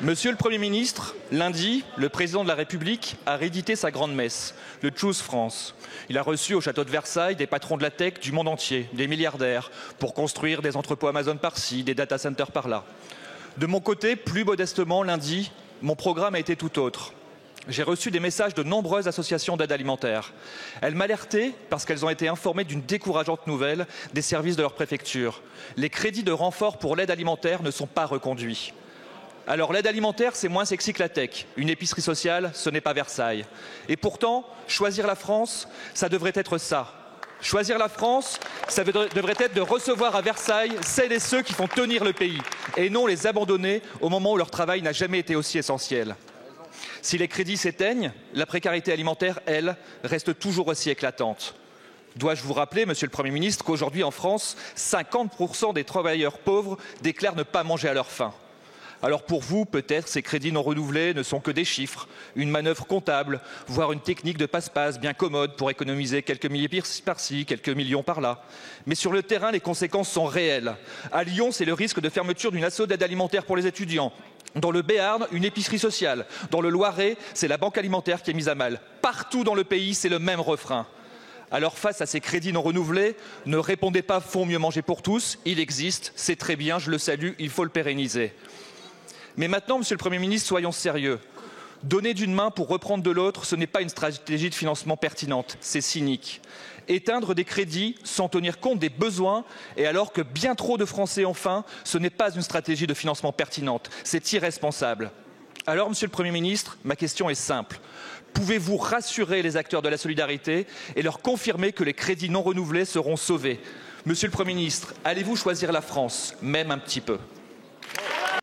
Monsieur le Premier ministre, lundi, le président de la République a réédité sa grande messe, le Choose France. Il a reçu au château de Versailles des patrons de la tech du monde entier, des milliardaires, pour construire des entrepôts Amazon par-ci, des data centers par-là. De mon côté, plus modestement, lundi, mon programme a été tout autre. J'ai reçu des messages de nombreuses associations d'aide alimentaire. Elles m'alertaient parce qu'elles ont été informées d'une décourageante nouvelle des services de leur préfecture. Les crédits de renfort pour l'aide alimentaire ne sont pas reconduits. Alors l'aide alimentaire, c'est moins sexy que la tech. Une épicerie sociale, ce n'est pas Versailles. Et pourtant, choisir la France, ça devrait être ça. Choisir la France, ça devrait être de recevoir à Versailles celles et ceux qui font tenir le pays, et non les abandonner au moment où leur travail n'a jamais été aussi essentiel. Si les crédits s'éteignent, la précarité alimentaire, elle, reste toujours aussi éclatante. Dois-je vous rappeler, Monsieur le Premier ministre, qu'aujourd'hui en France, 50% des travailleurs pauvres déclarent ne pas manger à leur faim. Alors pour vous, peut-être, ces crédits non renouvelés ne sont que des chiffres, une manœuvre comptable, voire une technique de passe-passe bien commode pour économiser quelques milliers par-ci, quelques millions par-là. Mais sur le terrain, les conséquences sont réelles. À Lyon, c'est le risque de fermeture d'une asso d'aide alimentaire pour les étudiants. Dans le Béarn, une épicerie sociale. Dans le Loiret, c'est la banque alimentaire qui est mise à mal. Partout dans le pays, c'est le même refrain. Alors face à ces crédits non renouvelés, ne répondez pas « Fonds mieux manger pour tous ». Il existe, c'est très bien, je le salue, il faut le pérenniser. Mais maintenant, Monsieur le Premier ministre, soyons sérieux. Donner d'une main pour reprendre de l'autre, ce n'est pas une stratégie de financement pertinente, c'est cynique. Éteindre des crédits sans tenir compte des besoins, et alors que bien trop de Français ont faim, ce n'est pas une stratégie de financement pertinente, c'est irresponsable. Alors, Monsieur le Premier ministre, ma question est simple. Pouvez-vous rassurer les acteurs de la solidarité et leur confirmer que les crédits non renouvelés seront sauvés? Monsieur le Premier ministre, allez-vous choisir la France, même un petit peu?